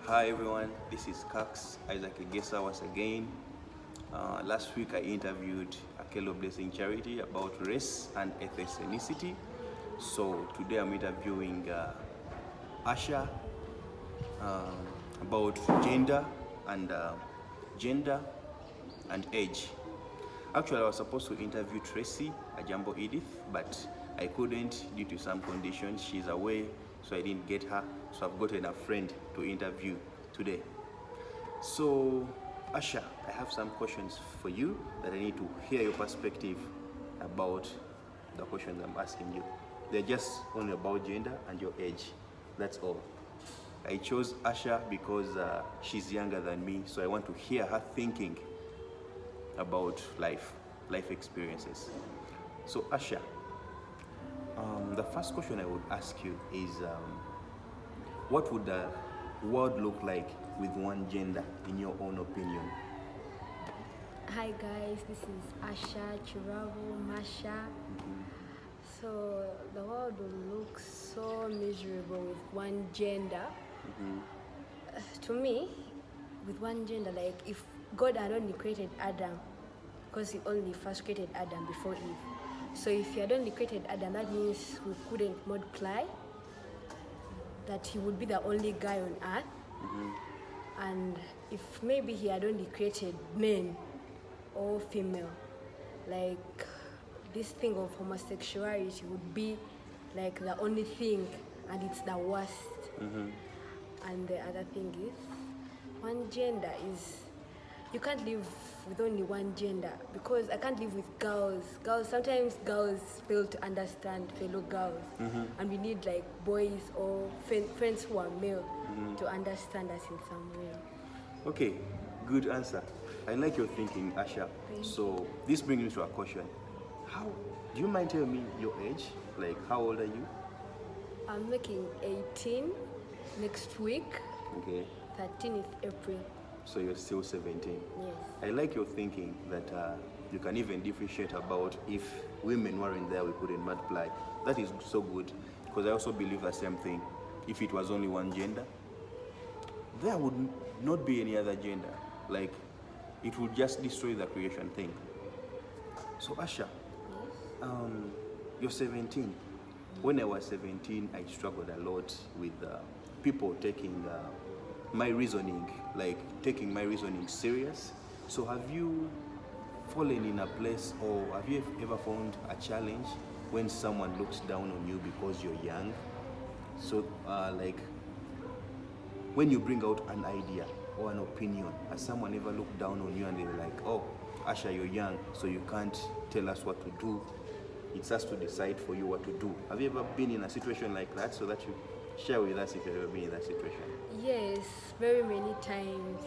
Hi everyone, this is Cax Isaac Egesa once again. Last week I interviewed Akelo Blessing Charity about race and ethnicity. So today I'm interviewing Asha about and gender and age. Actually, I was supposed to interview Tracy Ajambo Edith, but I couldn't due to some conditions. She's away, so I didn't get her. So I've gotten a friend to interview today. So, Asha, I have some questions for you that I need to hear your perspective about the questions I'm asking you. They're just only about gender and your age. That's all. I chose Asha because she's younger than me, so I want to hear her thinking about life experiences. So Asha, the first question I would ask you is, what would the world look like with one gender, in your own opinion? Hi guys, this is Asha Chiravu Masha. So the world will look so miserable with one gender. To me, with one gender, like if God had only created Adam, because he only first created Adam before Eve. So if he had only created Adam, that means we couldn't multiply, that he would be the only guy on earth. And if maybe he had only created men or female, like this thing of homosexuality would be like the only thing, and it's the worst. And the other thing is, one gender is, you can't live with only one gender, because I can't live with girls. Sometimes girls fail to understand fellow girls, and we need like boys or friends who are male to understand us in some way. Okay, good answer. I like your thinking, Asha. So this brings me to a question. Do you mind telling me your age? Like, how old are you? I'm making 18 next week. Okay. 13 is April. So you're still 17. Yes. I like your thinking that you can even differentiate about if women weren't there, we couldn't multiply. That is so good, because I also believe the same thing. If it was only one gender, there would not be any other gender. Like, it would just destroy the creation thing. So Asha, you're 17. When I was 17, I struggled a lot with people taking my reasoning serious. So have you fallen in a place, or have you ever found a challenge when someone looks down on you because you're young? So like, when you bring out an idea or an opinion, has someone ever looked down on you and they're like, oh, Asha, you're young, so you can't tell us what to do. It's us to decide for you what to do. Have you ever been in a situation like that, so that you share with us if you've ever been in that situation? Yes, very many times.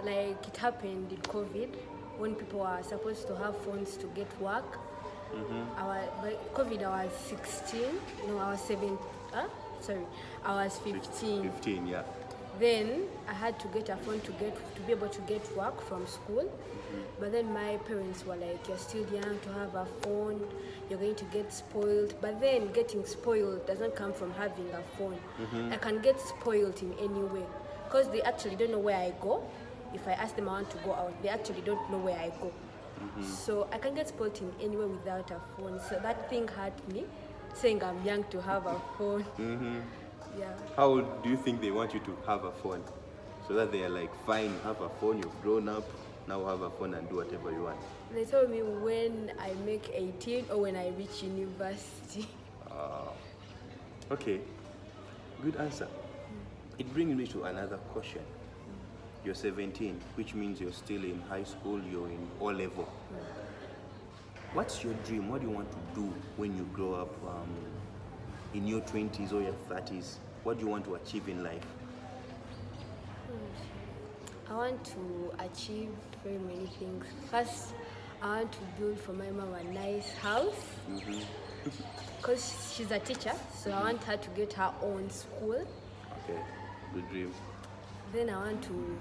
Like it happened in COVID, when people are supposed to have phones to get work. By COVID, I was 16. No, I was 7. I was 15. 15, yeah. Then I had to get a phone to be able to get work from school. But then my parents were like, you're still young to have a phone, you're going to get spoiled. But then getting spoiled doesn't come from having a phone. I can get spoiled in any way, because they actually don't know where I go. If I ask them I want to go out, they actually don't know where I go. So I can get spoiled in any way without a phone. So that thing hurt me, saying I'm young to have a phone. Yeah. How do you think they want you to have a phone? So that they are like, fine, have a phone, you've grown up, now have a phone and do whatever you want. They told me when I make 18 or when I reach university. Okay, good answer. It brings me to another question. You're 17, which means you're still in high school, you're in O-level. What's your dream? What do you want to do when you grow up, in your 20s or your 30s? What do you want to achieve in life? I want to achieve very many things. First, I want to build for my mom a nice house, because she's a teacher, so I want her to get her own school. Okay, good dream. Then I want to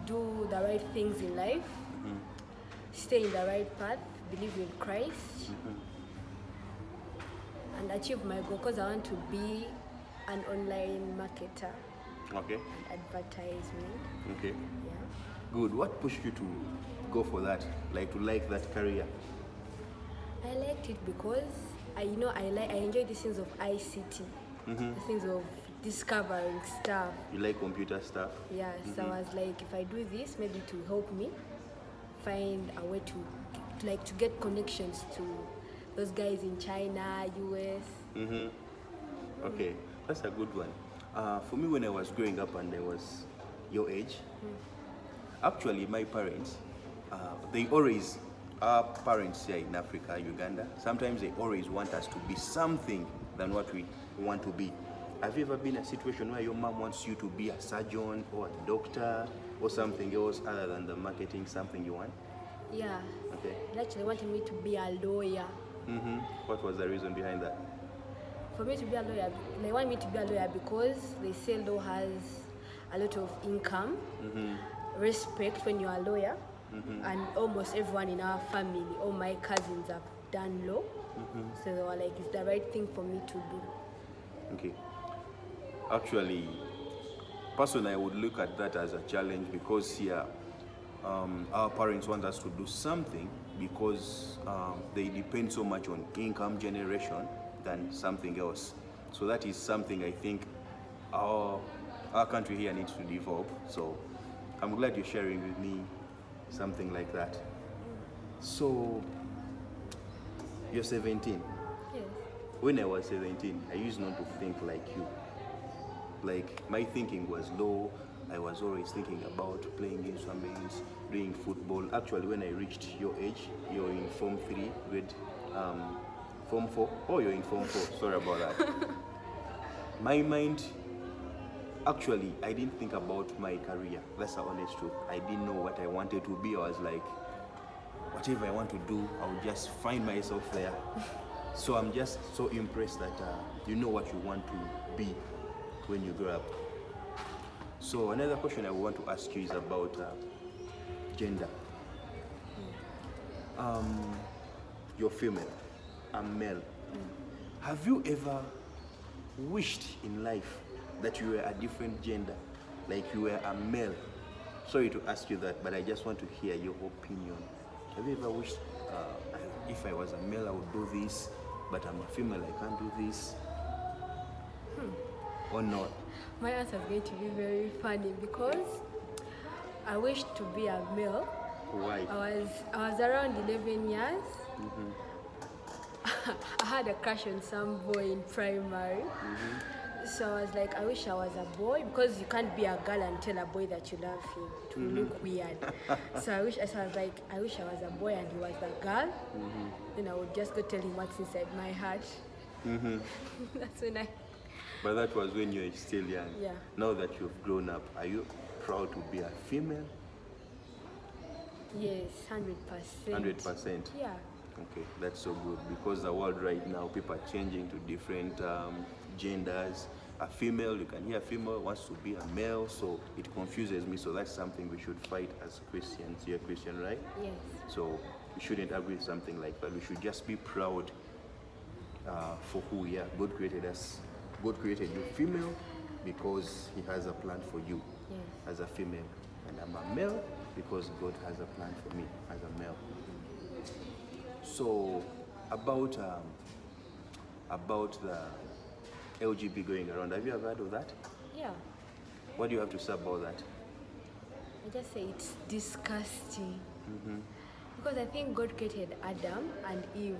do the right things in life, stay in the right path, believe in Christ, and achieve my goal, because I want to be an online marketer. Okay. and advertisement. Okay. Yeah. Good. What pushed you to go for that? Like to like that career? I liked it because I enjoy the things of ICT, the things of discovering stuff. You like computer stuff? Yeah, so I was like, if I do this, maybe to help me find a way to get connections to those guys in China, US. Okay, that's a good one. For me, when I was growing up and I was your age, actually, my parents, our parents here in Africa, Uganda, sometimes they always want us to be something than what we want to be. Have you ever been in a situation where your mom wants you to be a surgeon or a doctor or something else other than the marketing, something you want? Yeah. Okay. They actually wanted me to be a lawyer. What was the reason behind that? For me to be a lawyer, they want me to be a lawyer because they say law has a lot of income, respect when you're a lawyer, and almost everyone in our family, all my cousins have done law, so they were like, it's the right thing for me to do. Okay. Actually, personally, I would look at that as a challenge because here, our parents want us to do something because they depend so much on income generation than something else. So that is something I think our country here needs to develop. So I'm glad you're sharing with me something like that. So you're 17. Yes. When I was 17, I used not to think like you. Like my thinking was low. I was always thinking about playing instruments, doing football. Actually, when I reached your age, you're in Form 3, grade Form 4. Oh, you're in Form 4. Sorry about that. My mind, actually, I didn't think about my career. That's the honest truth. I didn't know what I wanted to be. I was like, whatever I want to do, I'll just find myself there. So I'm just so impressed that you know what you want to be when you grow up. So another question I want to ask you is about gender. You're female, I'm male. Have you ever wished in life that you were a different gender, like you were a male? Sorry to ask you that, but I just want to hear your opinion. Have you ever wished, if I was a male, I would do this, but I'm a female, I can't do this? Or not? My answer is going to be very funny because I wish to be a male. Why? I was around 11 years. I had a crush on some boy in primary. So I was like, I wish I was a boy because you can't be a girl and tell a boy that you love him. It will look weird. So I wish I was a boy and he was a girl. Then I would just go tell him what's inside my heart. That's when I. But that was when you were still young. Yeah. Now that you've grown up, are you proud to be a female? Yes, 100%. 100%? Yeah. Okay, that's so good because the world right now, people are changing to different genders. A female, you can hear a female wants to be a male, so it confuses me. So that's something we should fight as Christians. You're a Christian, right? Yes. So we shouldn't agree with something like that. We should just be proud for who we are. God created us. God created you female because He has a plan for you as a female. And I'm a male because God has a plan for me as a male. So about the LGBT going around, have you ever heard of that? Yeah. What do you have to say about that? I just say it's disgusting. Because I think God created Adam and Eve.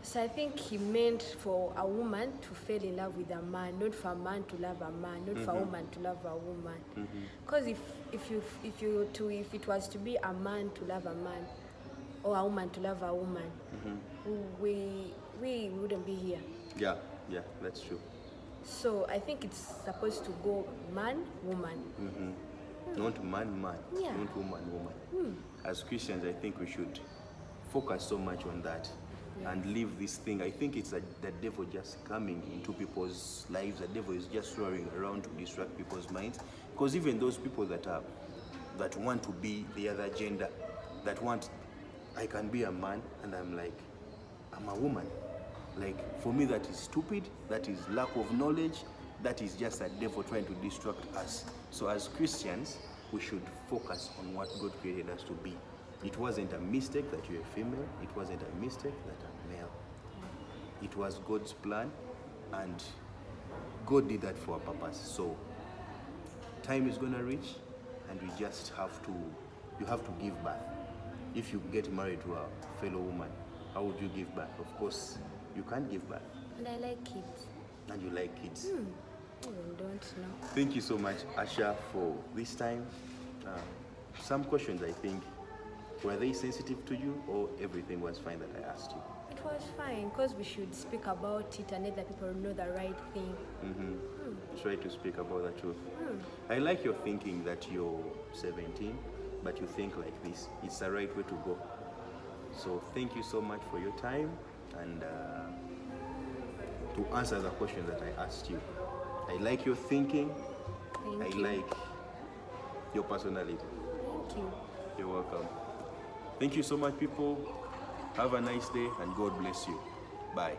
So I think He meant for a woman to fall in love with a man, not for a man to love a man, not for a woman to love a woman. Because if it was to be a man to love a man, or a woman to love a woman, we wouldn't be here. Yeah, that's true. So I think it's supposed to go man, woman. Not man, Yeah. not woman. As Christians, I think we should focus so much on that and leave this thing. I think it's the devil just coming into people's lives. The devil is just roaring around to distract people's minds. Because even those people that want to be the other gender, that want, I can be a man and I'm like, I'm a woman. Like, for me, that is stupid. That is lack of knowledge. that is just a devil trying to distract us. So as Christians, we should focus on what God created us to be. It wasn't a mistake that you're a female. It wasn't a mistake that I'm male. It was God's plan, and God did that for a purpose. So time is gonna reach, and we just have to, you have to give birth. If you get married to a fellow woman, how would you give birth? Of course, you can't give birth. And I like kids. And you like kids. I don't know. Thank you so much, Asha, for this time. Some questions, I think, were they sensitive to you, or everything was fine that I asked you? It was fine, because we should speak about it and let the people know the right thing. Try to speak about the truth. I like your thinking that you're 17, but you think like this. It's the right way to go. So thank you so much for your time, and to answer the question that I asked you. I like your thinking. Thank I you. like your personality. Thank you. You're welcome. Thank you so much, people. Have a nice day, and God bless you. Bye.